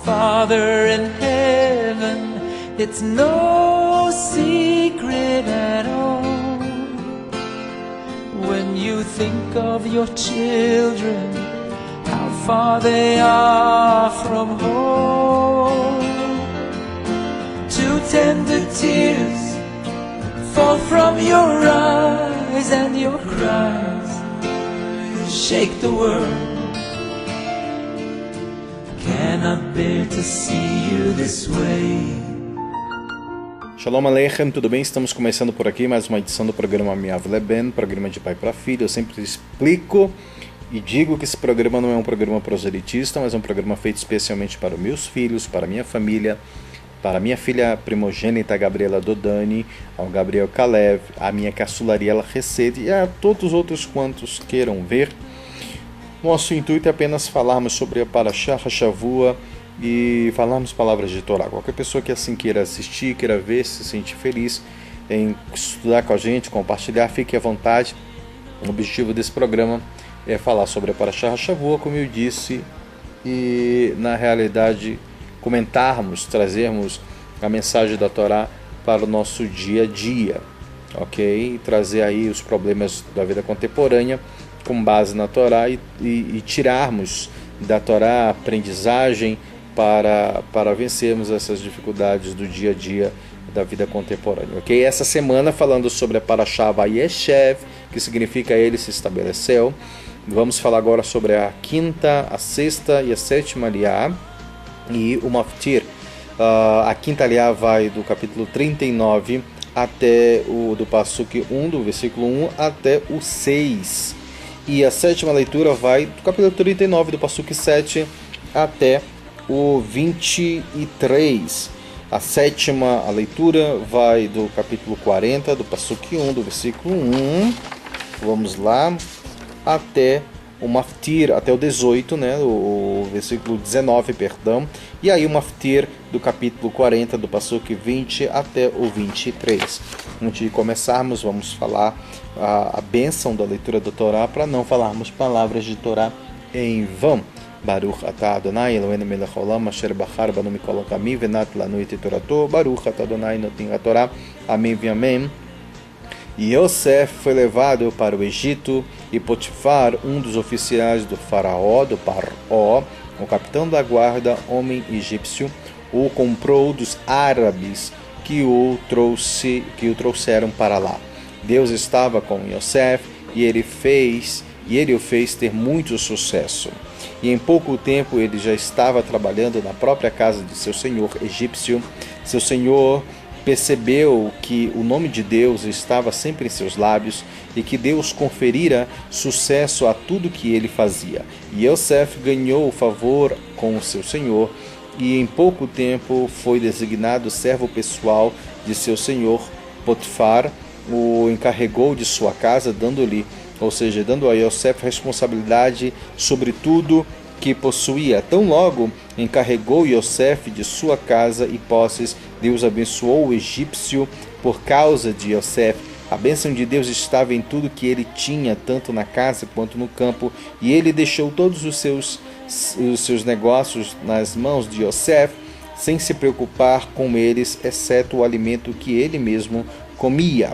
Father in heaven, it's no secret at all. When you think of your children, how far they are from home. Two tender tears fall from your eyes, and your cries shake the world. Cannot bear to see you this way. Shalom Aleichem, tudo bem? Estamos começando por aqui mais uma edição do programa Miav Leben, programa de pai para filho. Eu sempre explico e digo que esse programa não é um programa proselitista, mas é um programa feito especialmente para os meus filhos, para a minha família, para a minha filha primogênita Gabriela Dodani, ao Gabriel Kalev, a minha caçula Ariela Recede e a todos os outros quantos queiram ver. Nosso intuito é apenas falarmos sobre a Parashá Hashavua e falarmos palavras de Torá. Qualquer pessoa que assim queira assistir, queira ver, se sentir feliz em estudar com a gente, compartilhar, fique à vontade. O objetivo desse programa é falar sobre a Parashá Hashavua, como eu disse, e na realidade comentarmos, trazermos a mensagem da Torá para o nosso dia a dia, ok? E trazer aí os problemas da vida contemporânea com base na Torá e tirarmos da Torá a aprendizagem para vencermos essas dificuldades do dia a dia da vida contemporânea, ok? Essa semana falando sobre a Parashá Vayeshev, que significa ele se estabeleceu. Vamos falar agora sobre a quinta, a sexta e a sétima aliá e o Maftir. A quinta aliá vai do capítulo 39 até o do Pasuk 1, do versículo 1 até o 6. E a sétima leitura vai do capítulo 39, do Pasuk 7 até o 23. A sétima leitura vai do capítulo 40, do Pasuk 1, do versículo 1. Vamos lá, até o Maftir, até o 18, né? O versículo 19, perdão. E aí o Maftir do capítulo 40, do Pasuk 20 até o 23. Antes de começarmos, vamos falar a bênção da leitura da Torá, para não falarmos palavras de Torá em vão. Baruch atah Adonai Eloheinu melech haolam asher bachar banu mikol ha'amim venat lanu et torato. Baruch atah Adonai noten haTorá. Amém e amém. E Yosef foi levado para o Egito, e Potifar, um dos oficiais do faraó, do Paró, o capitão da guarda, homem egípcio, o comprou dos árabes que o trouxeram para lá. Deus estava com Yosef e ele o fez ter muito sucesso. E em pouco tempo ele já estava trabalhando na própria casa de seu senhor egípcio. Seu senhor percebeu que o nome de Deus estava sempre em seus lábios e que Deus conferira sucesso a tudo que ele fazia. E Yosef ganhou o favor com o seu senhor e em pouco tempo foi designado servo pessoal de seu senhor. Potifar o encarregou de sua casa, dando a Yosef responsabilidade sobre tudo que possuía. Tão logo encarregou Yosef de sua casa e posses, Deus abençoou o egípcio por causa de Yosef. A bênção de Deus estava em tudo que ele tinha, tanto na casa quanto no campo, e ele deixou todos os seus negócios nas mãos de Yosef, sem se preocupar com eles, exceto o alimento que ele mesmo comia.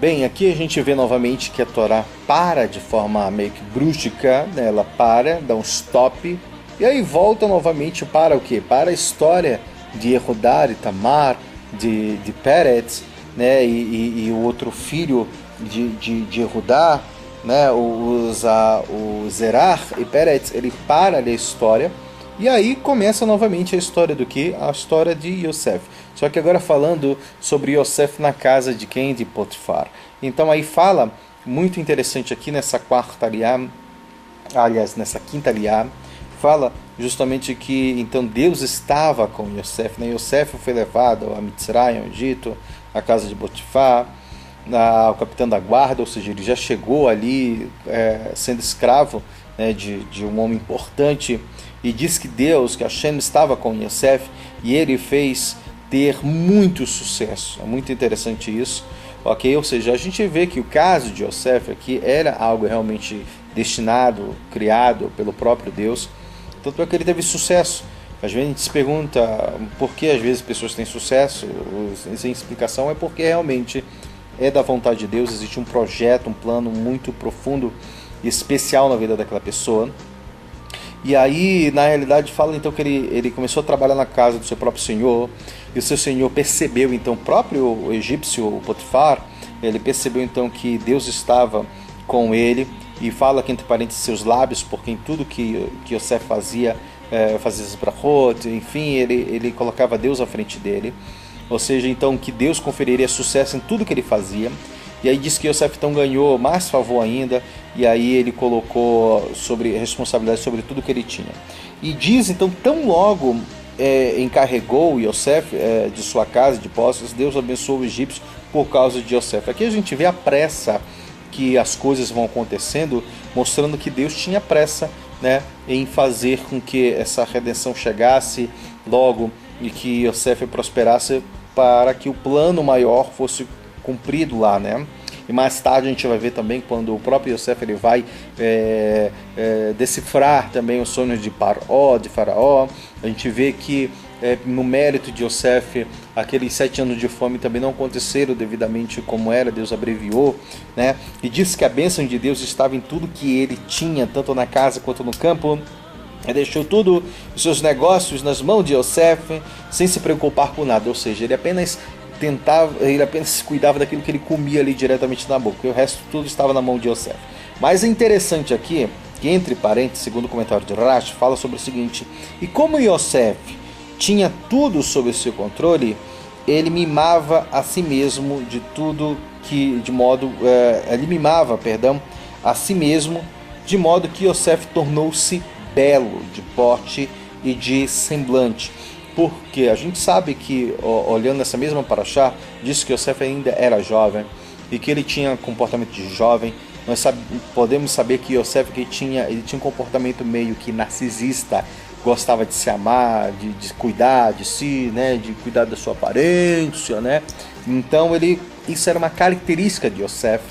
Bem, aqui a gente vê novamente que a Torá para de forma meio que brusca, né? Ela para, dá um stop, e aí volta novamente para o quê? Para a história de Yehudá e Tamar, de Peretz, né? E o outro filho de Yehudá, né? O Zerah e Peretz, ele para ali a história, e aí começa novamente a história do que? A história de Yosef. Só que agora falando sobre Yosef na casa de quem? De Potifar. Então aí fala, muito interessante aqui nessa quarta aliá, aliás, nessa quinta aliá, fala justamente que então Deus estava com Yosef, né? Yosef foi levado a Mitzrayim, ao Egito, à casa de Potifar, ao capitão da guarda, ou seja, ele já chegou ali sendo escravo, né, de um homem importante, e diz que Deus, que Hashem estava com Yosef, e ele fez ter muito sucesso. É muito interessante isso, ok? Ou seja, a gente vê que o caso de Yosef aqui era algo realmente destinado, criado pelo próprio Deus, tanto é que ele teve sucesso. Às vezes a gente se pergunta por que às vezes pessoas têm sucesso, sem explicação, é porque realmente é da vontade de Deus, existe um projeto, um plano muito profundo e especial na vida daquela pessoa. E aí, na realidade, fala então que ele começou a trabalhar na casa do seu próprio senhor, e o seu senhor percebeu, então, o próprio egípcio, o Potifar, ele percebeu então que Deus estava com ele, e fala que entre parênteses seus lábios, porque em tudo que Yosef fazia as brachot, enfim, ele colocava Deus à frente dele, ou seja, então que Deus conferiria sucesso em tudo que ele fazia. E aí diz que Yosef então ganhou mais favor ainda, e aí ele colocou responsabilidade sobre tudo que ele tinha. E diz então, tão logo encarregou Yosef de sua casa, de posses, Deus abençoou o egípcio por causa de Yosef. Aqui a gente vê a pressa que as coisas vão acontecendo, mostrando que Deus tinha pressa, né, em fazer com que essa redenção chegasse logo e que Yosef prosperasse para que o plano maior fosse cumprido lá, né? E mais tarde a gente vai ver também quando o próprio Yosef ele vai decifrar também os sonhos de Faraó. A gente vê que no mérito de Yosef, aqueles 7 anos de fome também não aconteceram devidamente como era, Deus abreviou, né? E diz que a bênção de Deus estava em tudo que ele tinha, tanto na casa quanto no campo. Ele deixou tudo, os seus negócios nas mãos de Yosef, sem se preocupar com nada, ou seja, ele apenas cuidava daquilo que ele comia ali diretamente na boca, e o resto tudo estava na mão de Yosef. Mas é interessante aqui, que entre parênteses, segundo o comentário de Rashi, fala sobre o seguinte: e como Yosef tinha tudo sob o seu controle, ele mimava a si mesmo a si mesmo, de modo que Yosef tornou-se belo de porte e de semblante. Porque a gente sabe que, olhando essa mesma paraxá, diz que Yosef ainda era jovem e que ele tinha comportamento de jovem. Nós podemos saber que Yosef ele tinha um comportamento meio que narcisista, gostava de se amar, de cuidar de si, né, de cuidar da sua aparência, né? Então isso era uma característica de Yosef.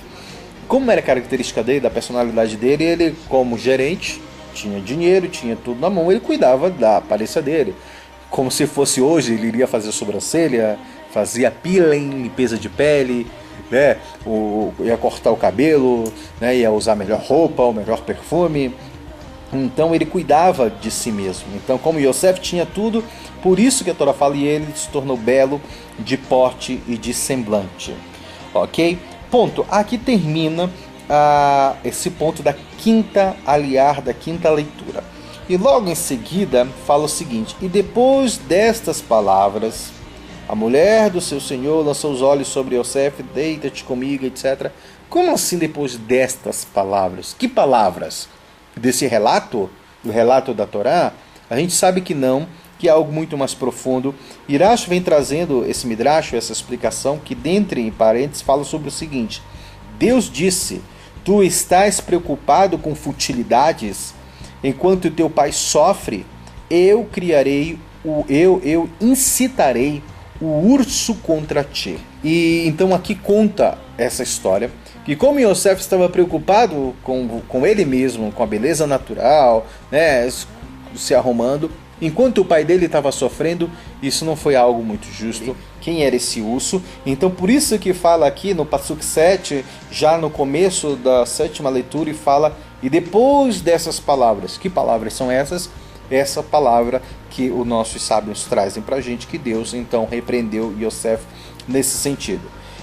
Como era característica dele, da personalidade dele, ele como gerente tinha dinheiro, tinha tudo na mão, ele cuidava da aparência dele. Como se fosse hoje, ele iria fazer sobrancelha, fazia peeling, limpeza de pele, né? Ia cortar o cabelo, né? Ia usar a melhor roupa, o melhor perfume. Então ele cuidava de si mesmo. Então, como Yosef tinha tudo, por isso que a Torá fala, e ele se tornou belo de porte e de semblante. Ok? Ponto. Aqui termina esse ponto da quinta leitura. E logo em seguida fala o seguinte: e depois destas palavras, a mulher do seu senhor lançou os olhos sobre Yosef, deita-te comigo, etc. Como assim depois destas palavras? Que palavras? Desse relato? Do relato da Torá? A gente sabe que não, que é algo muito mais profundo. Irash vem trazendo esse midrash, essa explicação, que dentre em parênteses fala sobre o seguinte: Deus disse, tu estás preocupado com futilidades? Enquanto teu pai sofre, eu incitarei o urso contra ti. E então aqui conta essa história, que como Yosef estava preocupado com ele mesmo, com a beleza natural, né, se arrumando, enquanto o pai dele estava sofrendo, isso não foi algo muito justo. Quem era esse urso? Então por isso que fala aqui no Pasuk 7, já no começo da 7ª leitura, e fala: e depois dessas palavras. Que palavras são essas? Essa palavra que os nossos sábios trazem para a gente, que Deus então repreendeu Yosef nesse sentido.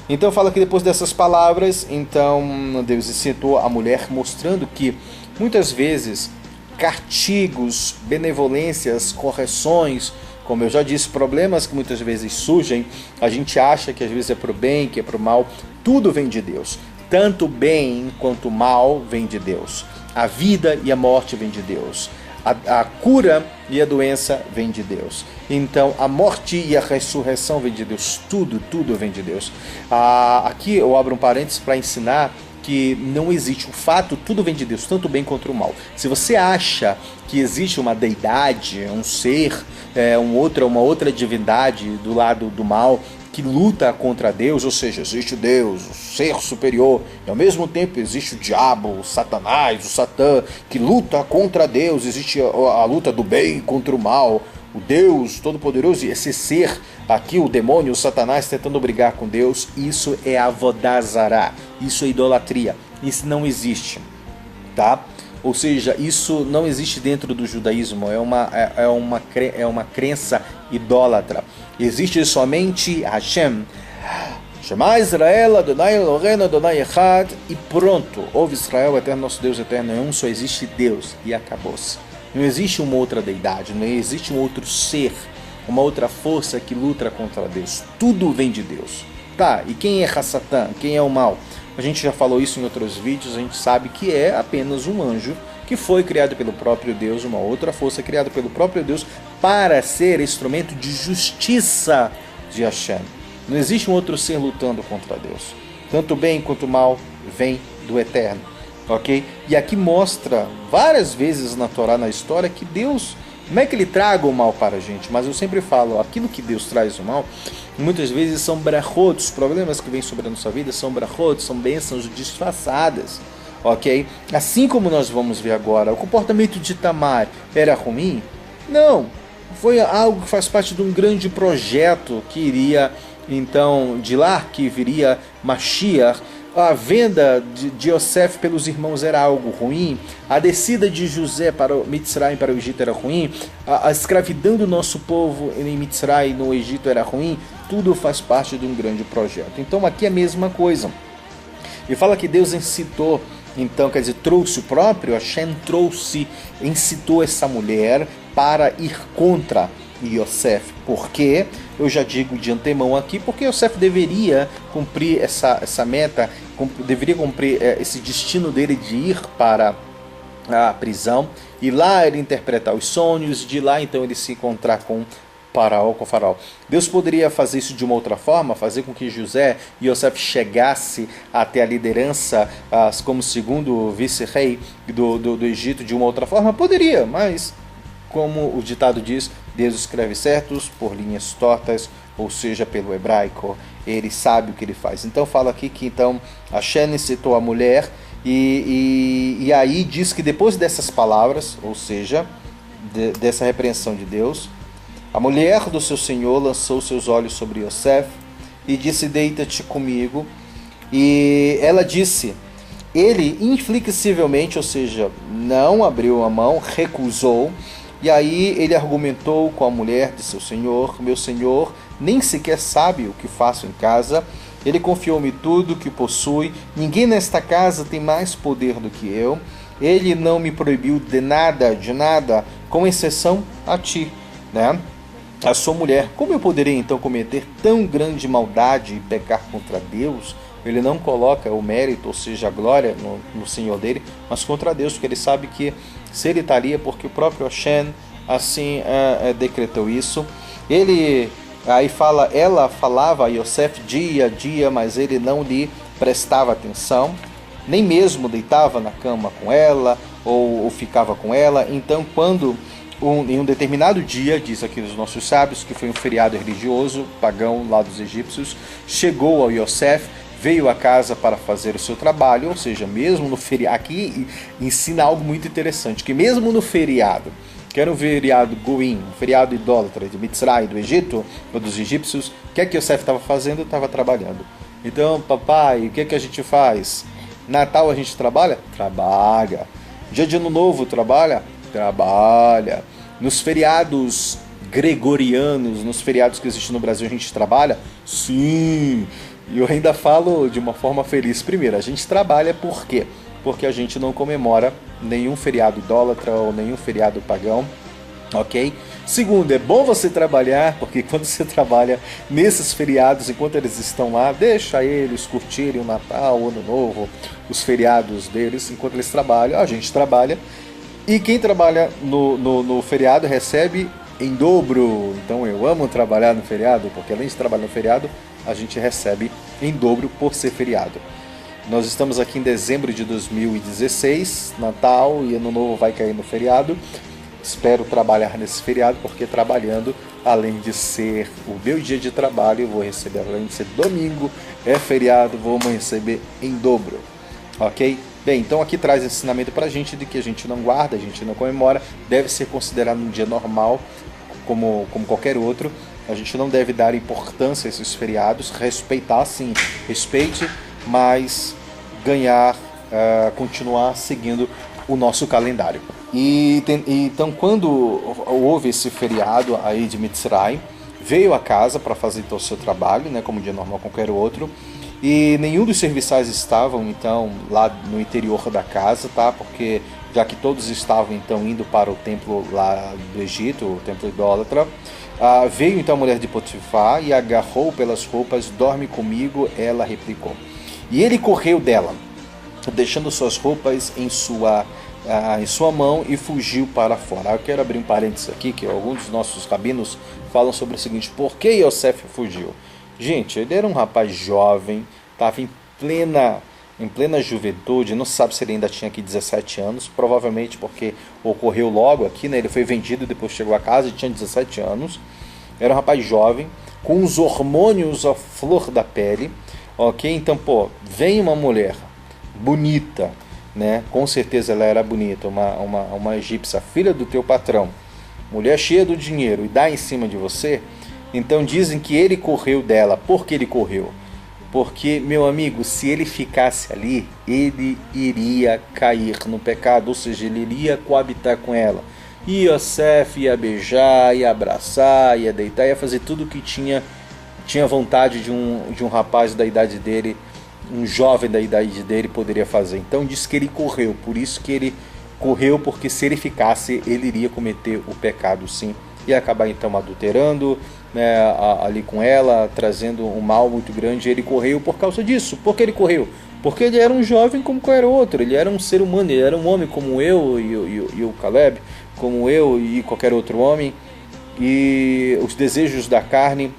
Então fala que depois dessas palavras, então Deus incitou a mulher, mostrando que muitas vezes castigos, benevolências, correções, como eu já disse, problemas que muitas vezes surgem, a gente acha que às vezes é para o bem, que é para o mal, tudo vem de Deus. Tanto o bem quanto o mal vem de Deus. A vida e a morte vem de Deus. A cura e a doença vem de Deus. Então a morte e a ressurreição vem de Deus. Tudo vem de Deus. Aqui eu abro um parênteses para ensinar que não existe o fato, tudo vem de Deus, tanto o bem quanto o mal. Se você acha que existe uma deidade, um ser, uma outra divindade do lado do mal, que luta contra Deus, ou seja, existe Deus, o ser superior, e ao mesmo tempo existe o diabo, o Satanás, o Satã, que luta contra Deus, existe a luta do bem contra o mal, o Deus Todo-Poderoso, e esse ser aqui, o demônio, o Satanás, tentando brigar com Deus, isso é Avodah Zará, isso é idolatria, isso não existe, tá? Ou seja, isso não existe dentro do judaísmo, é uma crença idólatra. Existe somente Hashem, Shema Israel, Adonai Eloheinu, Adonai Echad, e pronto. Ouve Israel, eterno, nosso Deus eterno é um, só existe Deus, e acabou-se. Não existe uma outra deidade, não existe um outro ser, uma outra força que luta contra Deus. Tudo vem de Deus. Tá, e quem é Hassatan? Quem é o mal? A gente já falou isso em outros vídeos, a gente sabe que é apenas um anjo que foi criado pelo próprio Deus, uma outra força criada pelo próprio Deus para ser instrumento de justiça de Hashem. Não existe um outro ser lutando contra Deus. Tanto o bem quanto o mal vem do Eterno. Ok? E aqui mostra várias vezes na Torá, na história, que Deus, não é que ele traga o mal para a gente, mas eu sempre falo, aquilo que Deus traz o mal, muitas vezes são brachot, os problemas que vêm sobre a nossa vida são brachot, são bênçãos disfarçadas. Ok? Assim como nós vamos ver agora, o comportamento de Tamar era ruim? Não, foi algo que faz parte de um grande projeto que iria, então, de lá que viria Mashiach. A venda de Yosef pelos irmãos era algo ruim, a descida de José para o Mitzrayim, para o Egito, era ruim, a escravidão do nosso povo em Mitzrayim, no Egito, era ruim, tudo faz parte de um grande projeto. Então aqui é a mesma coisa. E fala que Deus incitou, então, quer dizer, trouxe o próprio, Hashem incitou essa mulher para ir contra Yosef. Por quê? Eu já digo de antemão aqui, porque Yosef deveria cumprir essa meta, deveria cumprir esse destino dele de ir para a prisão, e lá ele interpretar os sonhos, de lá então ele se encontrar com Faraó. Deus poderia fazer isso de uma outra forma, fazer com que José e Yosef chegasse até a liderança como segundo vice-rei do Egito de uma outra forma? Poderia, mas como o ditado diz, Deus escreve certos por linhas tortas, ou seja, pelo hebraico, ele sabe o que ele faz. Então fala aqui que então Hashem citou a mulher, e aí diz que depois dessas palavras, ou seja, dessa repreensão de Deus, a mulher do seu senhor lançou seus olhos sobre Yosef e disse: deita-te comigo. E ela disse, ele inflexivelmente, ou seja, não abriu a mão, recusou. E aí ele argumentou com a mulher de seu senhor: meu senhor nem sequer sabe o que faço em casa, ele confiou-me tudo que possui, ninguém nesta casa tem mais poder do que eu, ele não me proibiu de nada, com exceção a ti, né? A sua mulher. Como eu poderia então cometer tão grande maldade e pecar contra Deus? Ele não coloca o mérito, ou seja, a glória no Senhor dele, mas contra Deus, porque ele sabe que se ele estaria, porque o próprio Hashem assim decretou isso. Ele aí fala, ela falava a Yosef dia a dia, mas ele não lhe prestava atenção, nem mesmo deitava na cama com ela ou ficava com ela. Então, quando em um determinado dia, diz aqui os nossos sábios, que foi um feriado religioso pagão lá dos egípcios, chegou ao Yosef, veio à casa para fazer o seu trabalho, ou seja, mesmo no feriado, aqui ensina algo muito interessante, que mesmo no feriado, que era um feriado goim, um feriado idólatra de Mitzrayim, do Egito, ou dos egípcios, o que é que Yosef estava fazendo? Estava trabalhando. Então, papai, o que é que a gente faz? Natal a gente trabalha? Trabalha. Dia de Ano Novo trabalha? Trabalha. Nos feriados gregorianos, nos feriados que existem no Brasil, a gente trabalha? Sim. E eu ainda falo de uma forma feliz. Primeiro, a gente trabalha por quê? Porque a gente não comemora nenhum feriado idólatra ou nenhum feriado pagão, ok? Segundo, é bom você trabalhar, porque quando você trabalha nesses feriados, enquanto eles estão lá, deixa eles curtirem o Natal, o Ano Novo, os feriados deles, enquanto eles trabalham, a gente trabalha. E quem trabalha no feriado recebe em dobro. Então eu amo trabalhar no feriado, porque além de trabalhar no feriado, a gente recebe em dobro por ser feriado. Nós estamos aqui em dezembro de 2016, Natal e Ano Novo vai cair no feriado. Espero trabalhar nesse feriado, porque trabalhando, além de ser o meu dia de trabalho, eu vou receber, além de ser domingo, é feriado, vou receber em dobro. Ok? Bem, então aqui traz ensinamento pra gente de que a gente não guarda, a gente não comemora, deve ser considerado um dia normal, como qualquer outro. A gente não deve dar importância a esses feriados, respeitar sim, respeite, mas continuar seguindo o nosso calendário. Então, quando houve esse feriado aí de Mitzrayim, veio a casa para fazer então o seu trabalho, né, como dia normal qualquer outro, e nenhum dos serviçais estavam então lá no interior da casa, tá? Porque já que todos estavam então indo para o templo lá do Egito, o templo idólatra, veio então a mulher de Potifar e agarrou pelas roupas. Dorme comigo, ela replicou. E ele correu dela, deixando suas roupas em sua mão, e fugiu para fora. Eu quero abrir um parênteses aqui, que alguns dos nossos rabinos falam sobre o seguinte: por que Yosef fugiu? Gente, ele era um rapaz jovem, estava em plena juventude, não se sabe se ele ainda tinha aqui 17 anos, provavelmente porque ocorreu logo aqui, né? Ele foi vendido, depois chegou a casa e tinha 17 anos. Era um rapaz jovem, com os hormônios à flor da pele, ok? Então, vem uma mulher bonita, né? Com certeza ela era bonita, uma egípcia, filha do teu patrão, mulher cheia do dinheiro, e dá em cima de você. Então dizem que ele correu dela. Por que ele correu? Porque, meu amigo, se ele ficasse ali, ele iria cair no pecado, ou seja, ele iria coabitar com ela. E Yosef ia beijar, ia abraçar, ia deitar, ia fazer tudo o que tinha vontade de um rapaz da idade dele, um jovem da idade dele poderia fazer. Então diz que ele correu, por isso que ele correu, porque se ele ficasse, ele iria cometer o pecado sim, e acabar então adulterando, né, ali com ela, trazendo um mal muito grande. Ele correu por causa disso. Por que ele correu? Porque ele era um jovem como qualquer outro, ele era um ser humano, ele era um homem como eu e o Caleb, como eu e qualquer outro homem, e os desejos da carne,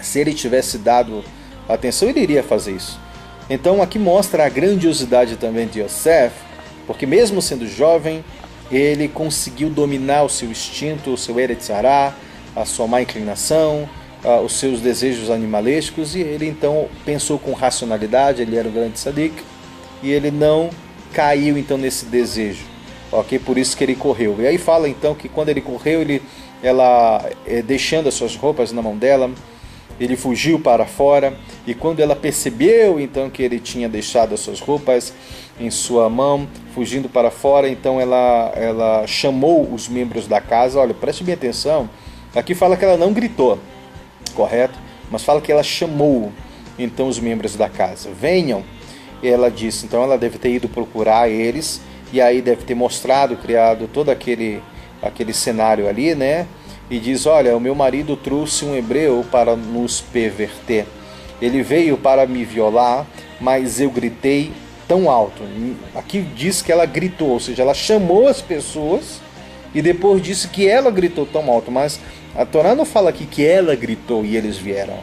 se ele tivesse dado atenção, ele iria fazer isso. Então aqui mostra a grandiosidade também de Yosef, porque mesmo sendo jovem, ele conseguiu dominar o seu instinto, o seu Eretz Hará, a sua má inclinação, os seus desejos animalescos, e ele então pensou com racionalidade. Ele era um grande tzadik, e ele não caiu então nesse desejo, ok? Por isso que ele correu. E aí fala então que quando ele correu, ela deixando as suas roupas na mão dela, ele fugiu para fora, e quando ela percebeu então que ele tinha deixado as suas roupas em sua mão, fugindo para fora, então ela chamou os membros da casa. Olha, preste bem atenção, aqui fala que ela não gritou, correto? Mas fala que ela chamou então os membros da casa, venham. E ela disse, então ela deve ter ido procurar eles, e aí deve ter criado todo aquele cenário ali, né? E diz, olha, o meu marido trouxe um hebreu para nos perverter. Ele veio para me violar, mas eu gritei tão alto. Aqui diz que ela gritou, ou seja, ela chamou as pessoas e depois disse que ela gritou tão alto. Mas a Torá não fala aqui que ela gritou e eles vieram.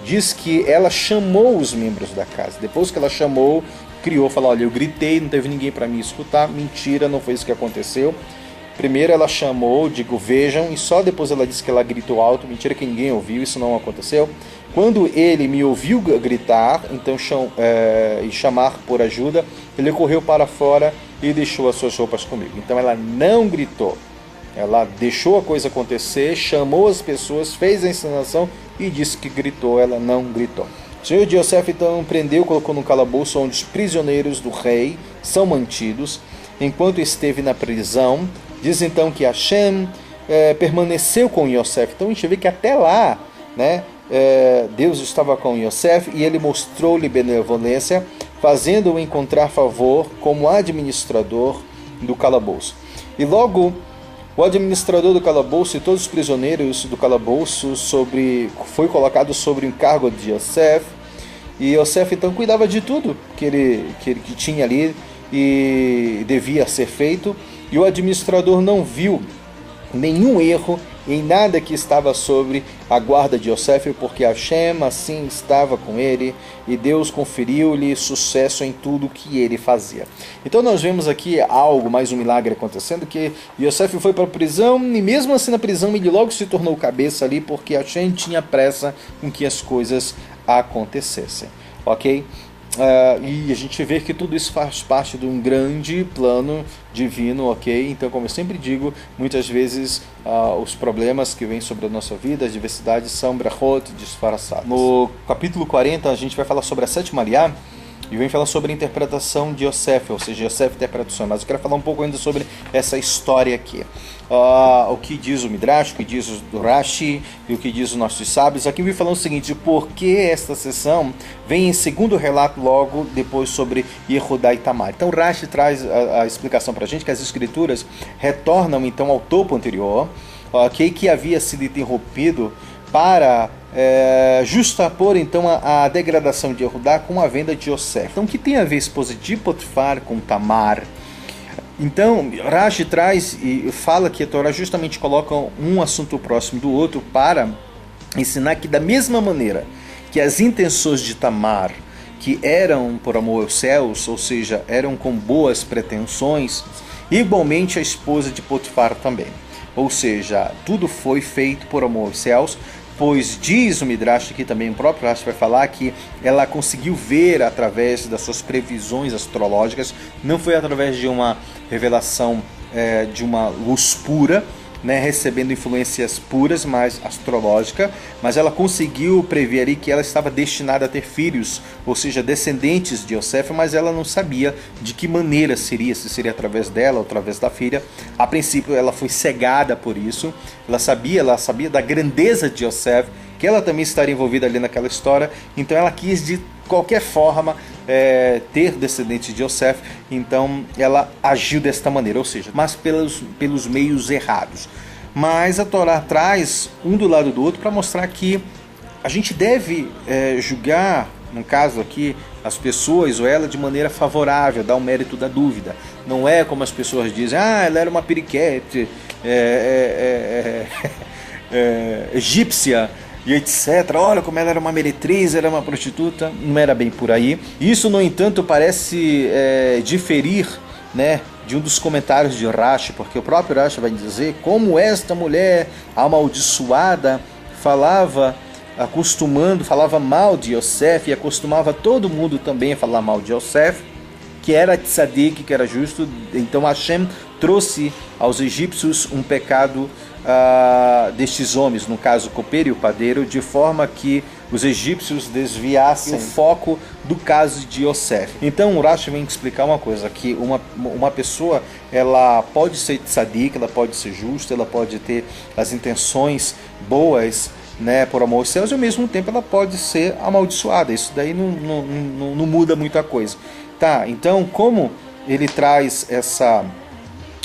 Diz que ela chamou os membros da casa. Depois que ela chamou, falou, olha, eu gritei, não teve ninguém para me escutar. Mentira, não foi isso que aconteceu. Primeiro ela chamou, vejam, e só depois ela disse que ela gritou alto. Mentira, que ninguém ouviu, isso não aconteceu. Quando ele me ouviu gritar, então e chamar por ajuda, ele correu para fora e deixou as suas roupas comigo. Então ela não gritou, ela deixou a coisa acontecer, chamou as pessoas, fez a encenação e disse que gritou. Ela não gritou. O senhor de Yosef então prendeu, colocou no calabouço onde os prisioneiros do rei são mantidos, enquanto esteve na prisão. Diz então que Hashem permaneceu com Yosef. Então a gente vê que até lá, né, Deus estava com Yosef, e ele mostrou-lhe benevolência, fazendo-o encontrar favor como administrador do calabouço. E logo o administrador do calabouço e todos os prisioneiros do calabouço foi colocado sobre o encargo de Yosef. E Yosef então cuidava de tudo que tinha ali e devia ser feito. E o administrador não viu nenhum erro em nada que estava sobre a guarda de Yosef, porque Hashem assim estava com ele, e Deus conferiu-lhe sucesso em tudo que ele fazia. Então nós vemos aqui mais um milagre acontecendo, que Yosef foi para a prisão, e mesmo assim na prisão ele logo se tornou cabeça ali, porque Hashem tinha pressa com que as coisas acontecessem, ok? E a gente vê que tudo isso faz parte de um grande plano divino, ok? Então, como eu sempre digo, muitas vezes os problemas que vêm sobre a nossa vida, as diversidades, são brachot disfarçadas. No capítulo 40, a gente vai falar sobre a sétima aliá, e vem falar sobre a interpretação de Yosef, ou seja, Yosef interpreta o sonho. Mas eu quero falar um pouco ainda sobre essa história aqui. O que diz o Midrash, o que diz o Rashi e o que diz os nossos sábios. Aqui eu vim falando o seguinte, por que esta sessão vem em segundo relato logo depois sobre Yehudá e Tamar. Então Rashi traz a explicação para a gente que as escrituras retornam então ao topo anterior, okay, que havia sido interrompido para justapor então a degradação de Yehudá com a venda de Yosef. Então o que tem a ver a esposa de Potifar com Tamar? Então Rashi traz e fala que a Torá justamente coloca um assunto próximo do outro para ensinar que da mesma maneira que as intenções de Tamar, que eram por amor aos céus, ou seja, eram com boas pretensões, igualmente a esposa de Potifar também. Ou seja, tudo foi feito por amor aos céus, pois diz o Midrash aqui também, o próprio Rashi vai falar que ela conseguiu ver através das suas previsões astrológicas, não foi através de uma revelação de uma luz pura, né, recebendo influências puras, mas astrológica, mas ela conseguiu prever ali que ela estava destinada a ter filhos, ou seja, descendentes de Yosef, mas ela não sabia de que maneira seria, se seria através dela ou através da filha. A princípio ela foi cegada por isso, ela sabia da grandeza de Yosef, que ela também estaria envolvida ali naquela história, então ela quis de qualquer forma ter descendentes de Yosef, então ela agiu desta maneira, ou seja, mas pelos meios errados. Mas a Torá traz um do lado do outro para mostrar que a gente deve julgar, no caso aqui, as pessoas ou ela de maneira favorável, dar o mérito da dúvida. Não é como as pessoas dizem, ela era uma periquete egípcia, e etc. Olha como ela era uma meretriz, era uma prostituta. Não era bem por aí. Isso, no entanto, parece diferir, né, de um dos comentários de Rashi, porque o próprio Rashi vai dizer como esta mulher amaldiçoada falava mal de Yosef e acostumava todo mundo também a falar mal de Yosef, que era tzadik, que era justo. Então Hashem trouxe aos egípcios um pecado destes homens, no caso copeiro e o padeiro, de forma que os egípcios desviassem o foco do caso de Yosef. Então o Rashi vem explicar uma coisa, que uma pessoa, ela pode ser tzadik, ela pode ser justa, ela pode ter as intenções boas, né, por amor aos céus, e ao mesmo tempo ela pode ser amaldiçoada. Isso daí não muda muita coisa. Tá, então como ele traz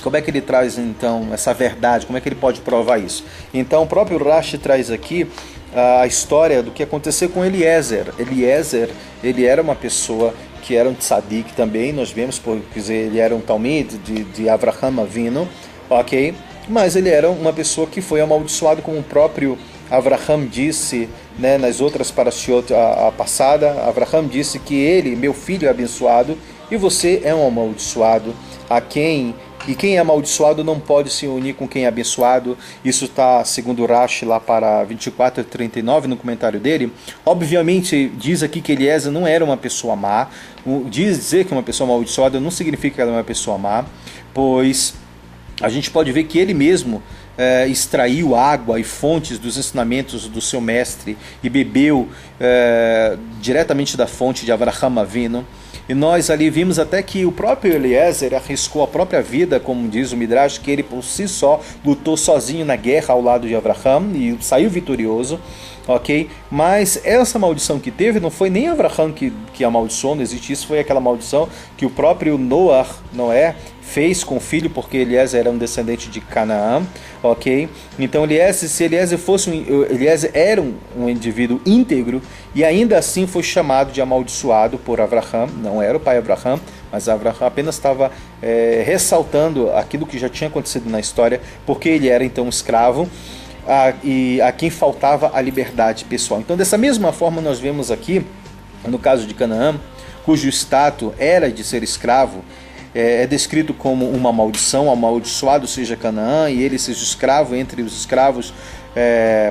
como é que ele traz então essa verdade? Como é que ele pode provar isso? Então o próprio Rashi traz aqui a história do que aconteceu com Eliezer. Eliezer, ele era uma pessoa que era um tzadik também, nós vemos, quer dizer, ele era um talmid de Avraham Avinu, ok? Mas ele era uma pessoa que foi amaldiçoado, como o próprio Avraham disse, né, nas outras parashiot a passada. Avraham disse que ele, meu filho, é abençoado e você é um amaldiçoado. E quem é amaldiçoado não pode se unir com quem é abençoado. Isso está, segundo Rashi, lá para 24 e 39, no comentário dele. Obviamente, diz aqui que Eliezer não era uma pessoa má. Dizer que uma pessoa amaldiçoada não significa que ela é uma pessoa má, pois a gente pode ver que ele mesmo extraiu água e fontes dos ensinamentos do seu mestre e bebeu diretamente da fonte de Avraham Avinu. E nós ali vimos até que o próprio Eliezer arriscou a própria vida, como diz o Midrash, que ele por si só lutou sozinho na guerra ao lado de Avraham e saiu vitorioso, ok? Mas essa maldição que teve não foi nem Avraham que amaldiçoou, não existe isso, foi aquela maldição que o próprio Noé fez com o filho, porque Eliezer era um descendente de Canaã, ok? Então se Eliezer Eliezer era um indivíduo íntegro e ainda assim foi chamado de amaldiçoado por Avraham. Não era o pai Avraham, mas Avraham apenas estava ressaltando aquilo que já tinha acontecido na história, porque ele era então um escravo e a quem faltava a liberdade pessoal. Então, dessa mesma forma, nós vemos aqui, no caso de Canaã, cujo status era de ser escravo, é descrito como uma maldição, amaldiçoado seja Canaã, e ele seja escravo entre os escravos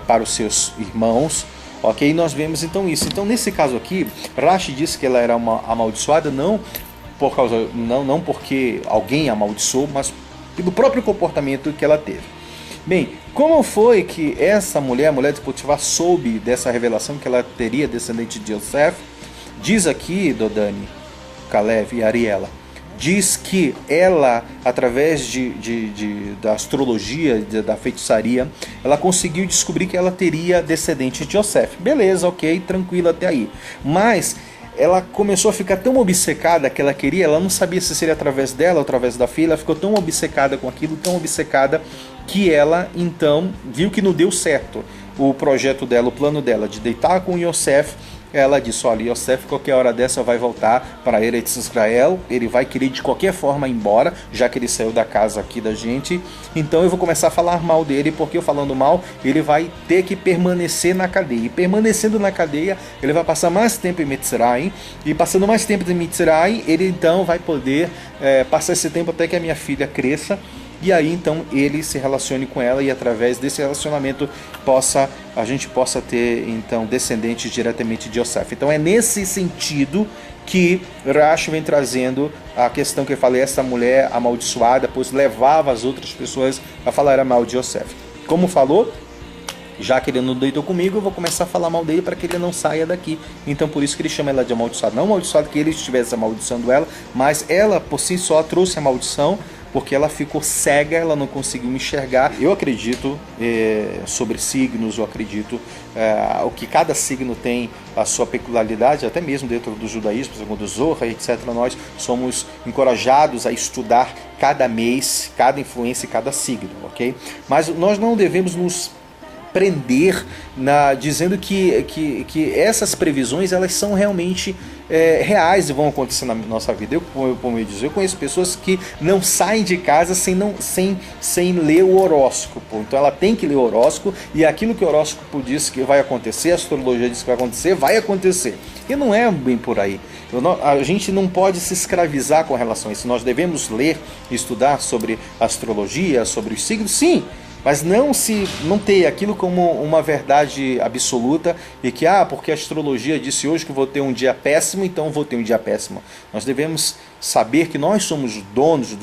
para os seus irmãos, Ok? Nós vemos então isso. Então nesse caso aqui, Rashi disse que ela era uma amaldiçoada não porque alguém a amaldiçoou, mas pelo próprio comportamento que ela teve. Bem, como foi que essa mulher, a mulher de Potifar, soube dessa revelação que ela teria descendente de Yosef? Diz aqui, Dodani, Caleb e Ariela, diz que ela, através da astrologia, da feitiçaria, ela conseguiu descobrir que ela teria descendente de Yosef. Beleza, ok, tranquilo até aí. Mas ela começou a ficar tão obcecada que ela não sabia se seria através dela ou através da filha, ela ficou tão obcecada com aquilo, tão obcecada, que ela então viu que não deu certo o projeto dela, o plano dela de deitar com Yosef. Ela disse, olha, Yosef qualquer hora dessa vai voltar para Eretz Israel, ele vai querer de qualquer forma ir embora, já que ele saiu da casa aqui da gente, então eu vou começar a falar mal dele, porque eu falando mal, ele vai ter que permanecer na cadeia, e permanecendo na cadeia, ele vai passar mais tempo em Mitzrayim, e passando mais tempo em Mitzrayim, ele então vai poder passar esse tempo até que a minha filha cresça, e aí então ele se relacione com ela e através desse relacionamento a gente possa ter então descendentes diretamente de Yosef. Então é nesse sentido que Rashi vem trazendo a questão que eu falei, essa mulher amaldiçoada, pois levava as outras pessoas a falar mal de Yosef. Como falou, já que ele não deitou comigo, eu vou começar a falar mal dele para que ele não saia daqui. Então por isso que ele chama ela de amaldiçoada. Não amaldiçoada que ele estivesse amaldiçoando ela, mas ela por si só trouxe a maldição, porque ela ficou cega, ela não conseguiu enxergar. Eu acredito sobre signos, eu acredito o que cada signo tem a sua peculiaridade, até mesmo dentro do judaísmo, segundo o Zohar, etc. Nós somos encorajados a estudar cada mês, cada influência e cada signo, ok? Mas nós não devemos nos prender dizendo que essas previsões elas são realmente reais e vão acontecer na nossa vida. Eu conheço pessoas que não saem de casa sem ler o horóscopo. Então ela tem que ler o horóscopo e aquilo que o horóscopo diz que vai acontecer, a astrologia diz que vai acontecer. E não é bem por aí. A gente não pode se escravizar com relação a isso. Nós devemos ler e estudar sobre astrologia, sobre os signos, sim, mas não ter aquilo como uma verdade absoluta e que, porque a astrologia disse hoje que vou ter um dia péssimo, então vou ter um dia péssimo. Nós devemos saber que nós somos donos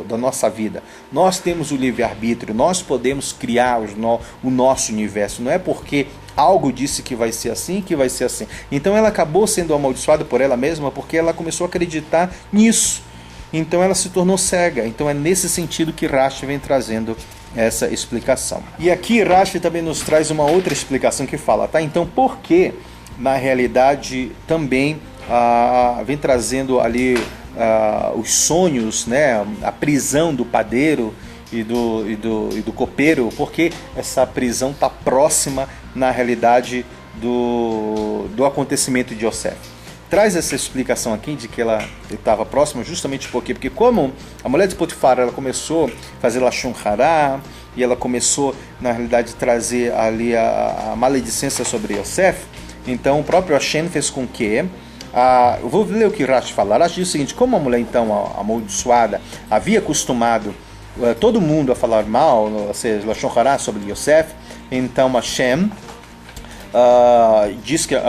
da nossa vida. Nós temos o livre-arbítrio, nós podemos criar o nosso universo. Não é porque algo disse que vai ser assim, que vai ser assim. Então ela acabou sendo amaldiçoada por ela mesma porque ela começou a acreditar nisso. Então ela se tornou cega. Então é nesse sentido que Rashi vem trazendo essa explicação. E aqui Rashi também nos traz uma outra explicação que fala, tá? Então por que, na realidade, também vem trazendo ali os sonhos, né? A prisão do padeiro e do copeiro, porque essa prisão está próxima, na realidade, do acontecimento de Yosef. Traz essa explicação aqui de que ela estava próxima justamente porque como a mulher de Potifar ela começou a fazer Lashon Hará e ela começou na realidade trazer ali a maledicência sobre Yosef, então o próprio Hashem fez com que eu vou ler o que Rashi fala. Rashi diz o seguinte: como a mulher então amaldiçoada havia acostumado todo mundo a falar mal, ou seja, Lashon Hará sobre Yosef, então Hashem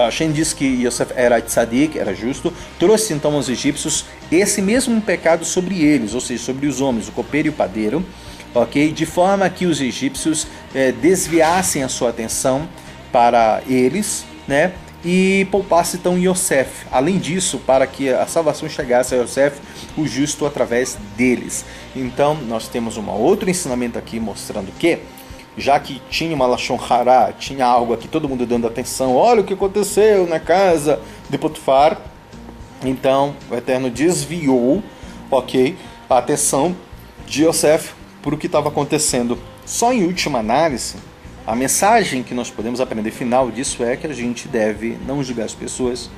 Hashem diz que Yosef era tzadik, era justo, trouxe então aos egípcios esse mesmo pecado sobre eles, ou seja, sobre os homens, o copeiro e o padeiro, ok? De forma que os egípcios desviassem a sua atenção para eles, né? E poupasse então Yosef. Além disso, para que a salvação chegasse a Yosef, o justo, através deles. Então, nós temos um outro ensinamento aqui mostrando que já que tinha uma Lashon Hará, tinha algo aqui, todo mundo dando atenção, olha o que aconteceu na casa de Potifar, então o Eterno desviou, ok, a atenção de Yosef por o que estava acontecendo. Só em última análise, a mensagem que nós podemos aprender final disso é que a gente deve não julgar as pessoas,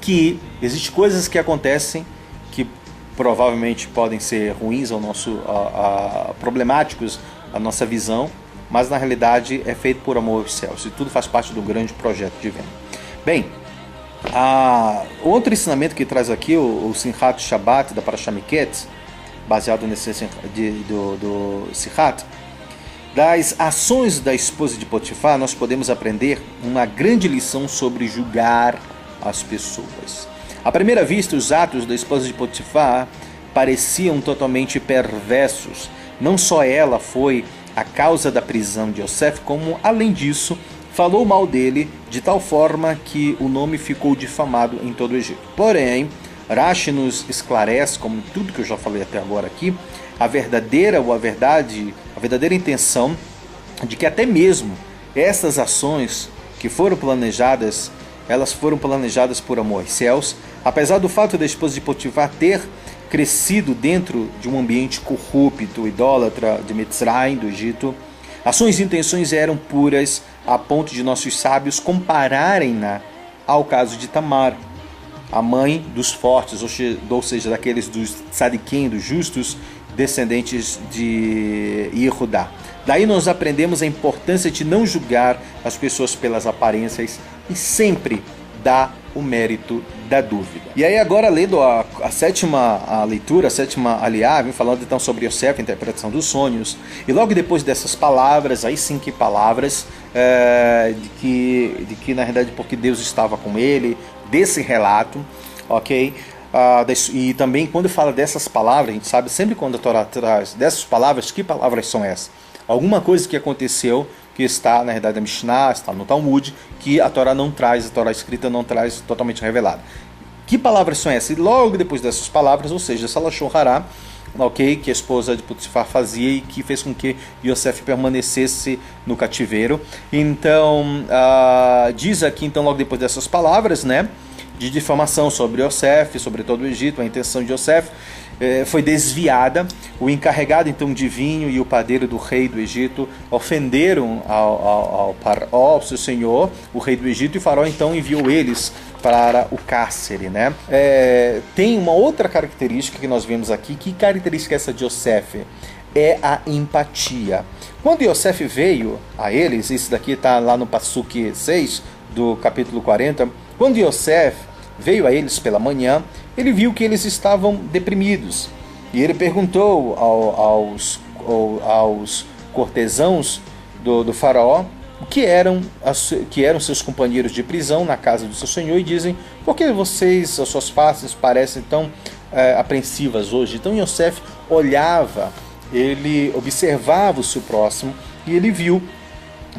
que existem coisas que acontecem que provavelmente podem ser ruins ao nosso, problemáticos à nossa visão, mas na realidade é feito por amor aos céus, e tudo faz parte do grande projeto divino. Bem, outro ensinamento que traz aqui o Simchat Shabbat da Parashah Miketz, baseado nesse do Simchat, Das ações da esposa de Potifar, nós podemos aprender uma grande lição sobre julgar as pessoas. À primeira vista, os atos da esposa de Potifar pareciam totalmente perversos. Não só ela foi a causa da prisão de Yosef, como, além disso, falou mal dele de tal forma que o nome ficou difamado em todo o Egito. Porém, Rashi nos esclarece, como tudo que eu já falei até agora aqui, a verdadeira intenção de que até mesmo essas ações que foram planejadas, elas foram planejadas por amor aos céus, apesar do fato da esposa de Potifar ter crescido dentro de um ambiente corrupto, idólatra de Mitzrayim, do Egito. As suas intenções eram puras, a ponto de nossos sábios compararem-na ao caso de Tamar, a mãe dos fortes, ou seja, daqueles dos tzadikim, dos justos, descendentes de Yehudá. Daí nós aprendemos a importância de não julgar as pessoas pelas aparências e sempre dar o mérito da dúvida. E aí agora, lendo a sétima leitura, a sétima aliá, vem falando então sobre Yosef, a interpretação dos sonhos, e logo depois dessas palavras, aí sim que palavras, de que na realidade porque Deus estava com ele, desse relato, ok? E também quando fala dessas palavras, a gente sabe sempre quando a Torá traz dessas palavras, que palavras são essas? Alguma coisa que aconteceu, que está na realidade na Mishnah, está no Talmud, que a Torá não traz, a Torá escrita não traz totalmente revelada. Que palavras são essas? E logo depois dessas palavras, ou seja, essa lashon hará, ok, que a esposa de Potifar fazia e que fez com que Yosef permanecesse no cativeiro. Então, diz aqui, então, logo depois dessas palavras, né, de difamação sobre Yosef, sobre todo o Egito, a intenção de Yosef foi desviada. O encarregado então de vinho e o padeiro do rei do Egito ofenderam ao Paró, seu senhor, o rei do Egito, e o Faraó então enviou eles para o cárcere, né? Tem uma outra característica que nós vemos aqui. Que característica é essa de Yosef? É a empatia. Quando Yosef veio a eles, isso daqui está lá no Passuque 6 do capítulo 40, quando Yosef veio a eles pela manhã, ele viu que eles estavam deprimidos. E ele perguntou aos cortesãos do faraó que eram seus companheiros de prisão na casa do seu senhor, e dizem: por que vocês, as suas faces parecem tão apreensivas hoje? Então Yosef olhava, ele observava o seu próximo, e ele viu,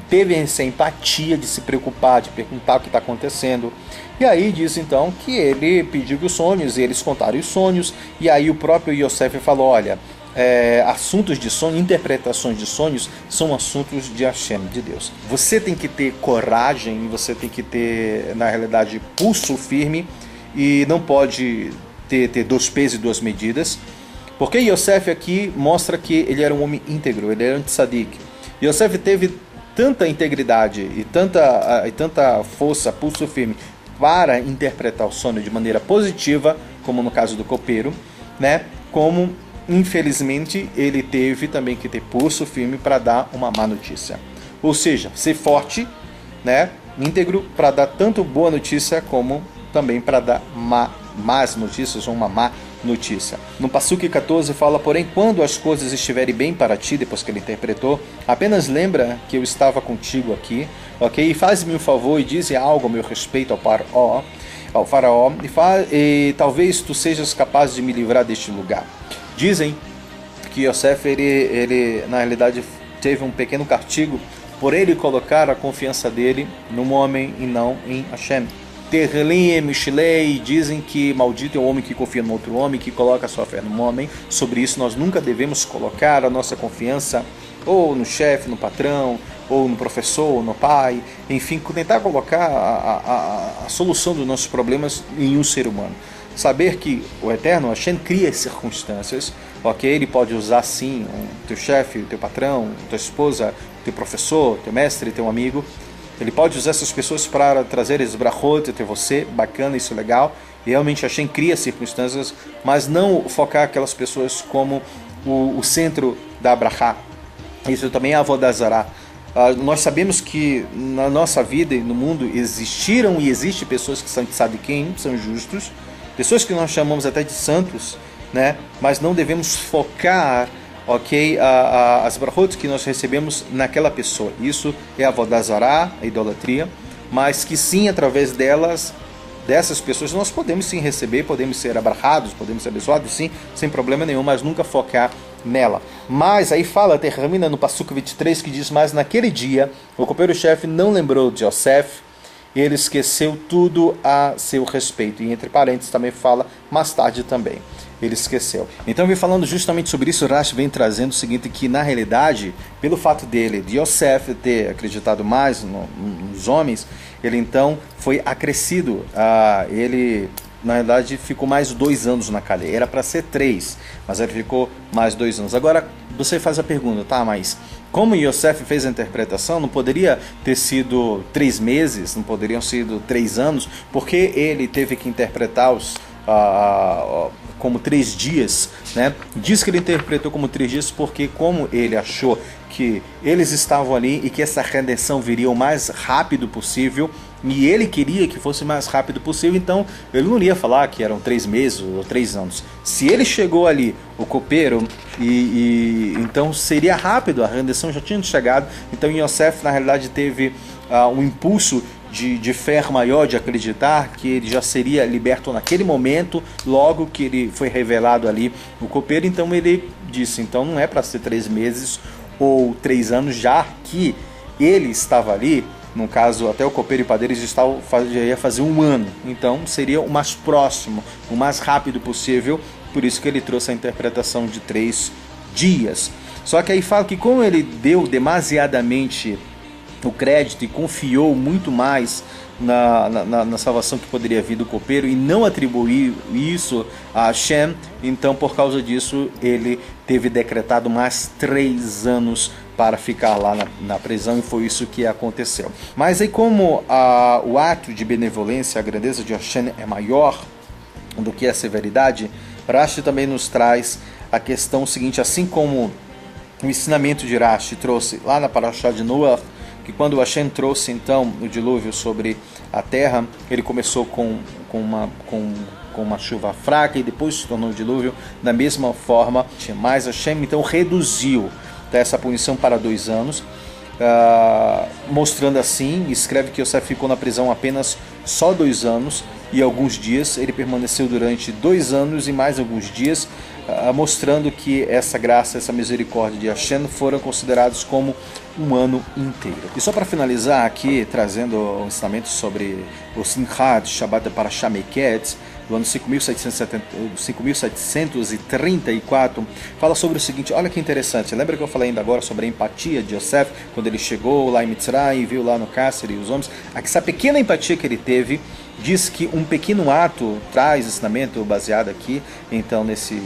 teve essa empatia de se preocupar, de perguntar o que está acontecendo. E aí diz então que ele pediu os sonhos, e eles contaram os sonhos, e aí o próprio Yosef falou: olha, assuntos de sonho, interpretações de sonhos são assuntos de Hashem, de Deus. Você tem que ter coragem, você tem que ter, na realidade, pulso firme, e não pode ter dois pesos e duas medidas, porque Yosef aqui mostra que ele era um homem íntegro, ele era um tzadik. Yosef teve tanta integridade e tanta força, pulso firme, para interpretar o sonho de maneira positiva, como no caso do copeiro, né? Como, infelizmente, ele teve também que ter pulso firme para dar uma má notícia. Ou seja, ser forte, né? Íntegro, para dar tanto boa notícia como também para dar más notícias ou uma má notícia. No Passuque 14 fala: porém, quando as coisas estiverem bem para ti, depois que ele interpretou, apenas lembra que eu estava contigo aqui, ok? E faz-me um favor e dize algo ao meu respeito ao faraó, e talvez tu sejas capaz de me livrar deste lugar. Dizem que Yosef, ele na realidade teve um pequeno castigo por ele colocar a confiança dele num homem e não em Hashem. Terlim e Mishlei dizem que maldito é o homem que confia no outro homem, que coloca a sua fé no homem. Sobre isso, nós nunca devemos colocar a nossa confiança ou no chefe, no patrão, ou no professor, ou no pai. Enfim, tentar colocar a solução dos nossos problemas em um ser humano. Saber que o Eterno, Hashem, cria circunstâncias, ok? Ele pode usar sim o teu chefe, o teu patrão, tua esposa, teu professor, teu mestre, teu amigo. Ele pode usar essas pessoas para trazer esses brachot até você, bacana, isso é legal. E realmente Hashem cria circunstâncias, mas não focar aquelas pessoas como o centro da brachá. Isso também é avodah zará. Nós sabemos que na nossa vida e no mundo existiram e existem pessoas que são tzadikim, são justos, pessoas que nós chamamos até de santos, né? Mas não devemos focar ok, as brachot que nós recebemos naquela pessoa. Isso é a avodah zará, a idolatria, mas que sim, através dessas pessoas, nós podemos sim receber, podemos ser abraçados, podemos ser abençoados, sim, sem problema nenhum, mas nunca focar nela. Mas aí termina no Passuco 23, que diz: mas naquele dia, o copeiro-chefe não lembrou de Yosef, ele esqueceu tudo a seu respeito. E entre parênteses também fala, mais tarde também, ele esqueceu. Então vem falando justamente sobre isso, Rashi vem trazendo o seguinte, que na realidade, pelo fato de Yosef ter acreditado mais nos homens, ele então foi acrescido, ele na verdade ficou mais 2 anos na cadeia, era para ser 3, mas ele ficou mais 2 anos. Agora você faz a pergunta, tá, mas como Yosef fez a interpretação, não poderia ter sido 3 meses, não poderiam ser 3 anos, porque ele teve que interpretar como 3 dias, né? Diz que ele interpretou como 3 dias porque como ele achou que eles estavam ali e que essa redenção viria o mais rápido possível, e ele queria que fosse o mais rápido possível, então ele não ia falar que eram 3 meses ou 3 anos. Se ele chegou ali, o copeiro, então seria rápido, a redenção já tinha chegado. Então Yosef na realidade teve um impulso de fé maior, de acreditar que ele já seria liberto naquele momento, logo que ele foi revelado ali o copeiro. Então ele disse, então não é para ser 3 meses ou 3 anos, já que ele estava ali, no caso até o copeiro e o padeiro já ia fazer 1 ano, então seria o mais próximo, o mais rápido possível, por isso que ele trouxe a interpretação de 3 dias. Só que aí fala que como ele deu demasiadamente o crédito e confiou muito mais na salvação que poderia vir do copeiro e não atribuiu isso a Hashem, então por causa disso ele teve decretado mais 3 anos para ficar lá na prisão, e foi isso que aconteceu. Mas aí como o ato de benevolência, a grandeza de Hashem é maior do que a severidade, Rashi também nos traz a questão seguinte, assim como o ensinamento de Rashi trouxe lá na Parashá de Noah, que quando Hashem trouxe então o dilúvio sobre a terra, ele começou com uma chuva fraca e depois se tornou o dilúvio, da mesma forma, mas Hashem então reduziu essa punição para 2 anos, mostrando assim, escreve que Yosef ficou na prisão apenas só 2 anos e alguns dias, ele permaneceu durante 2 anos e mais alguns dias, mostrando que essa graça, essa misericórdia de Hashem foram considerados como 1 ano inteiro. E só para finalizar aqui, trazendo o ensinamento sobre o Simchat Shabbat Parashah Meketz, do ano 5734, fala sobre o seguinte, olha que interessante, lembra que eu falei ainda agora sobre a empatia de Yosef, quando ele chegou lá em Mitzrayim e viu lá no cárcere os homens, essa pequena empatia que ele teve, diz que um pequeno ato traz ensinamento baseado aqui, então nesse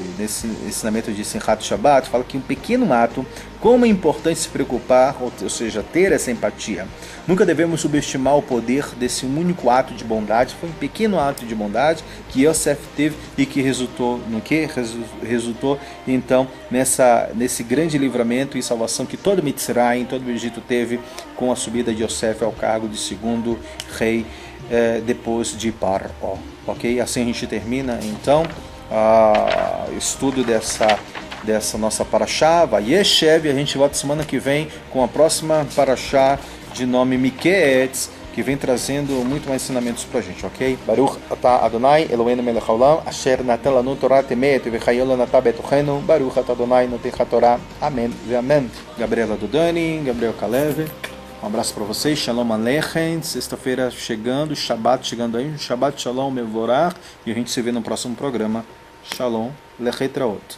ensinamento de Simchat Shabbat, fala que um pequeno ato, como é importante se preocupar, ou seja, ter essa empatia. Nunca devemos subestimar o poder desse único ato de bondade. Foi um pequeno ato de bondade que Yosef teve e que resultou no que? Resultou então nesse grande livramento e salvação que todo Mitzrayim, todo o Egito teve com a subida de Yosef ao cargo de 2º rei depois de Paró. Ok? Assim a gente termina então o estudo dessa nossa Parashá, Vayeshev, e a gente volta semana que vem com a próxima Parashá de nome Miketz, que vem trazendo muito mais ensinamentos pra gente, ok? Baruch atah Adonai, Eloheinu melech haolam, asher natan lanu Torah temet, vechayol lanatah betochenu, Baruch atah Adonai notech haTorah, amém e amém. Gabriela Dudani, Gabriel Kalev, um abraço para vocês, Shalom Aleichem, sexta-feira chegando, Shabbat chegando aí, Shabbat Shalom Mevorach, e a gente se vê no próximo programa. Shalom Lechetraot.